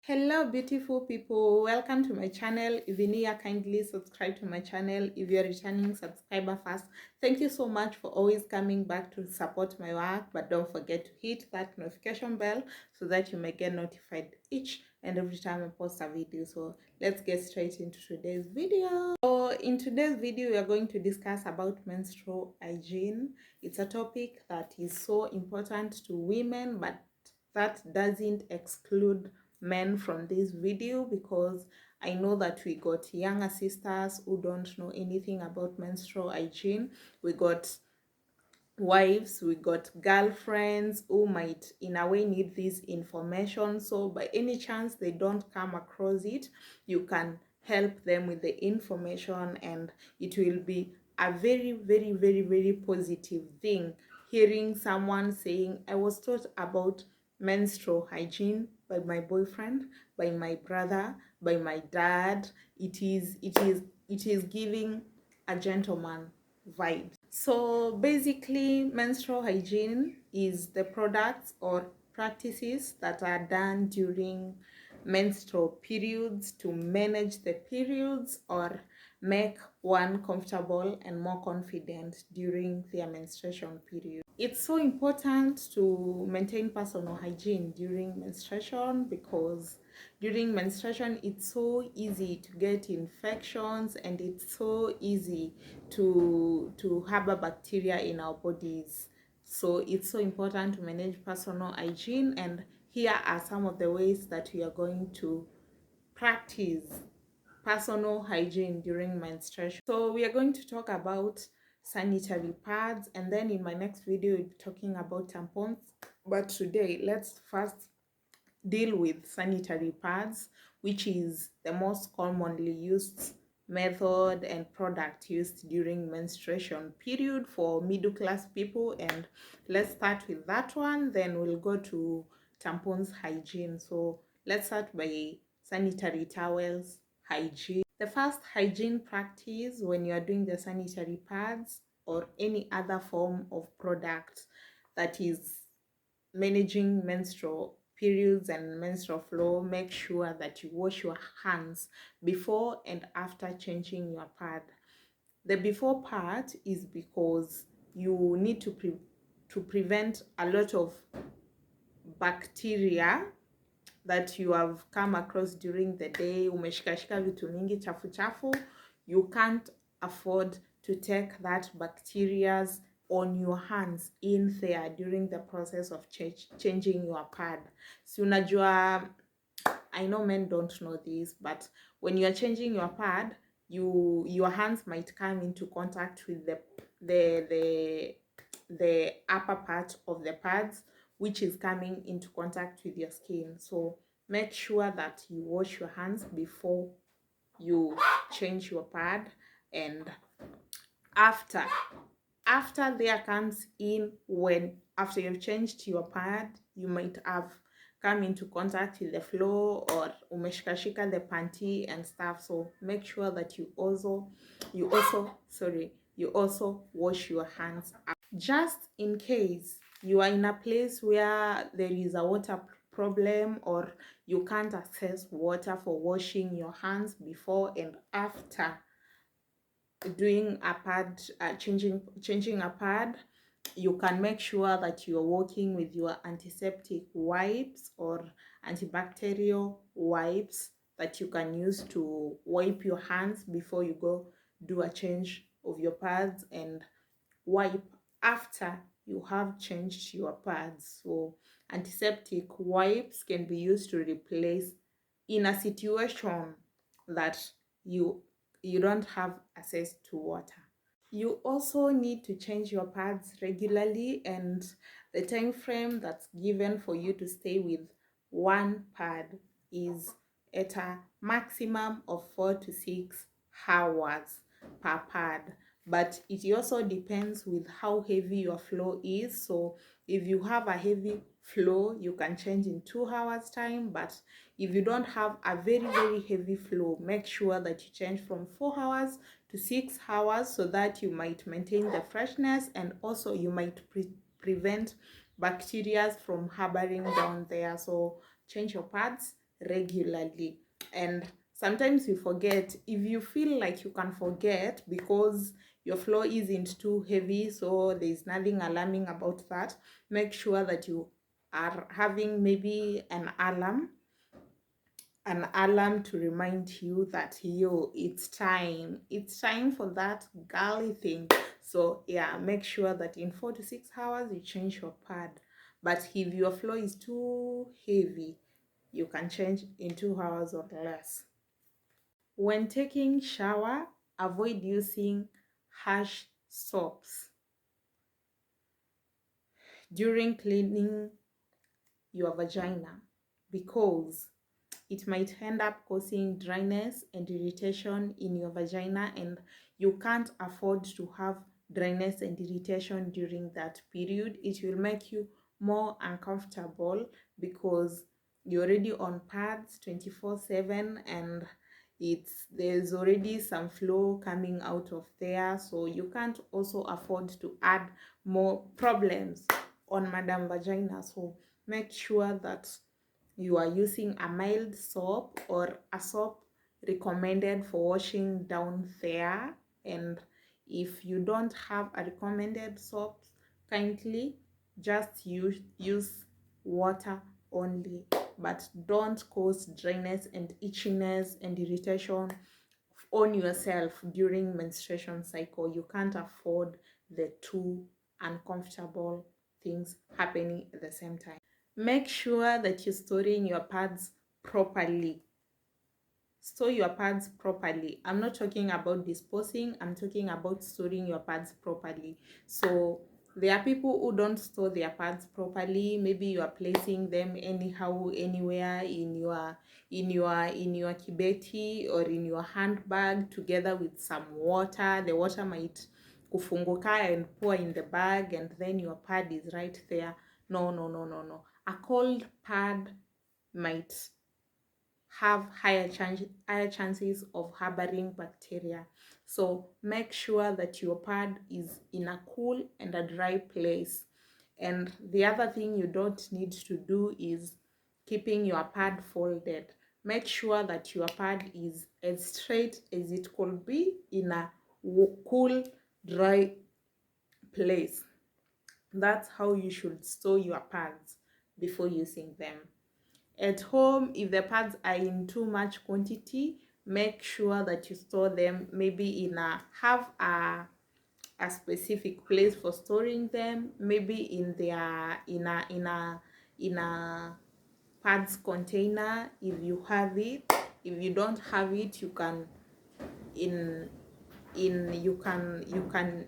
Hello beautiful people, welcome to my channel. If you're new, kindly subscribe to my channel. If you're a returning subscriber first, thank you so much for always coming back to support my work, but don't forget to hit that notification bell so that you may get notified each and every time I post a video. So let's get straight into today's video. So in today's video we are going to discuss about menstrual hygiene. It's a topic that is so important to women, but that doesn't exclude men from this video, because I know that we got younger sisters who don't know anything about menstrual hygiene. We got wives, we got girlfriends who might in a way need this information. So by any chance they don't come across it, you can help them with the information, and it will be a very positive thing hearing someone saying, I was taught about menstrual hygiene by my boyfriend, by my brother, by my dad. It is giving a gentleman vibe. So basically, menstrual hygiene is the products or practices that are done during menstrual periods to manage the periods or make one comfortable and more confident during their menstruation period. It's so important to maintain personal hygiene during menstruation, because during menstruation it's so easy to get infections, and it's so easy to harbor bacteria in our bodies. So it's so important to manage personal hygiene, and here are some of the ways that we are going to practice personal hygiene during menstruation. So we are going to talk about sanitary pads, and then in my next video we'll be talking about tampons. But today let's first deal with sanitary pads, which is the most commonly used method and product used during menstruation period for middle class people. And let's start with that one, then we'll go to tampons hygiene. So let's start by sanitary towels hygiene. The first hygiene practice when you are doing the sanitary pads or any other form of product that is managing menstrual periods and menstrual flow, make sure that you wash your hands before and after changing your pad. The before part is because you need to prevent a lot of bacteria that you have come across during the day. Umeshikashika vitu mingi chafu chafu, you can't afford to take that bacterias on your hands in there during the process of changing your pad. Si unajua, I know men don't know this, but when you are changing your pad, your hands might come into contact with the upper part of the pads, which is coming into contact with your skin. So make sure that you wash your hands before you change your pad, and after there comes in when after you've changed your pad, you might have come into contact with the floor or umeshikashika the panty and stuff. So make sure that you also wash your hands up. Just in case you are in a place where there is a water problem, or you can't access water for washing your hands before and after doing a pad, changing a pad, you can make sure that you are working with your antiseptic wipes or antibacterial wipes that you can use to wipe your hands before you go do a change of your pads, and wipe after you have changed your pads. So antiseptic wipes can be used to replace in a situation that you don't have access to water. You also need to change your pads regularly, and the time frame that's given for you to stay with one pad is at a maximum of 4 to 6 hours per pad. But it also depends with how heavy your flow is. So if you have a heavy flow, you can change in 2 hours time. But if you don't have a very heavy flow, make sure that you change from 4 hours to 6 hours, so that you might maintain the freshness, and also you might prevent bacteria from harboring down there. So change your pads regularly. And sometimes you forget. If you feel like you can forget because your flow isn't too heavy, so there's nothing alarming about that, make sure that you are having maybe an alarm to remind you that it's time for that girly thing. So yeah, make sure that in 4 to 6 hours you change your pad. But if your flow is too heavy, you can change in 2 hours or less. When taking shower, avoid using harsh soaps. During cleaning your vagina, because it might end up causing dryness and irritation in your vagina, and you can't afford to have dryness and irritation during that period. It will make you more uncomfortable because you're already on pads 24/7, and there's already some flow coming out of there, so you can't also afford to add more problems on madam vagina. So make sure that you are using a mild soap or a soap recommended for washing down there. And if you don't have a recommended soap, kindly just use water only, but don't cause dryness and itchiness and irritation on yourself during menstruation cycle. You can't afford the two uncomfortable things happening at the same time. Make sure that you're storing your pads properly. Store your pads properly. I'm not talking about disposing, I'm talking about storing your pads properly. So there are people who don't store their pads properly. Maybe you are placing them anyhow, anywhere in your kibeti or in your handbag together with some water. The water might kufunguka and pour in the bag, and then your pad is right there. No, no, no, no, no. A cold pad might have higher chances of harboring bacteria. So make sure that your pad is in a cool and a dry place. And the other thing you don't need to do is keeping your pad folded. Make sure that your pad is as straight as it could be in a cool, dry place. That's how you should store your pads before using them. At home, if the pads are in too much quantity, make sure that you store them maybe have a specific place for storing them, maybe in a pads container if you have it. If you don't have it, you can in you can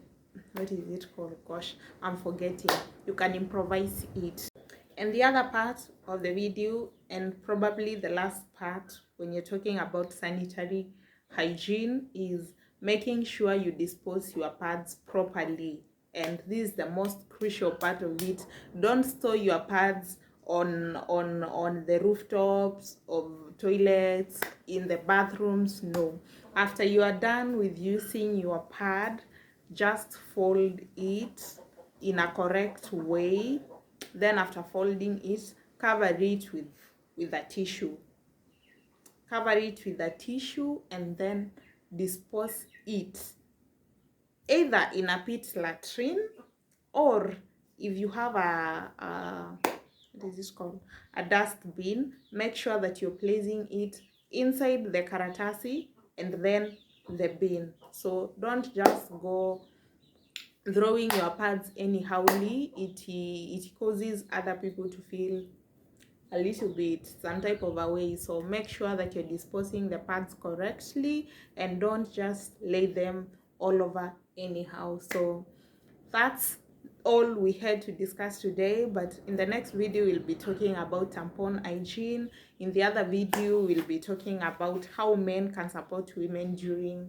what is it called? Gosh, I'm forgetting. You can improvise it. And the other part of the video, and probably the last part when you're talking about sanitary hygiene, is making sure you dispose your pads properly. And this is the most crucial part of it. Don't store your pads on the rooftops of toilets, in the bathrooms. No. After you are done with using your pad, just fold it in a correct way. Then after folding it, cover it with a tissue. Cover it with a tissue and then dispose it either in a pit latrine, or if you have what is this called, a dustbin, make sure that you're placing it inside the karatasi and then the bin. So don't just go throwing your pads anyhowly. It causes other people to feel a little bit some type of a way. So make sure that you're disposing the pads correctly and don't just lay them all over anyhow. So that's all we had to discuss today, but in the next video we'll be talking about tampon hygiene. In the other video we'll be talking about how men can support women during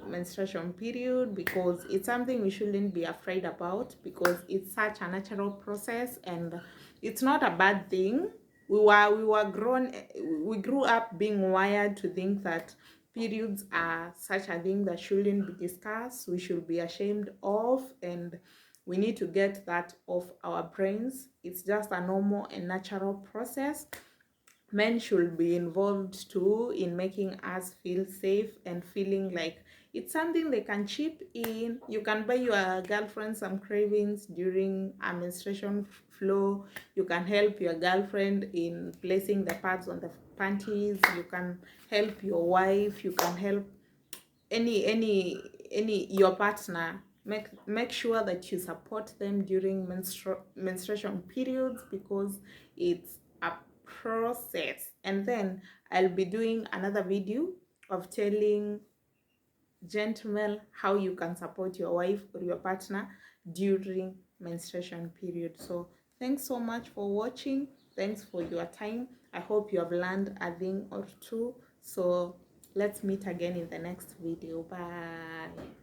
menstruation period, because it's something we shouldn't be afraid about, because it's such a natural process and it's not a bad thing. We grew up being wired to think that periods are such a thing that shouldn't be discussed, we should be ashamed of, and we need to get that off our brains. It's just a normal and natural process. Men should be involved too in making us feel safe and feeling like it's something they can chip in. You can buy your girlfriend some cravings during a menstruation flow. You can help your girlfriend in placing the pads on the panties. You can help your wife. You can help any your partner. Make sure that you support them during menstruation periods, because it's a process. And then I'll be doing another video of telling gentlemen how you can support your wife or your partner during menstruation period. So thanks so much for watching. Thanks for your time. I hope you have learned a thing or two. So let's meet again in the next video. Bye.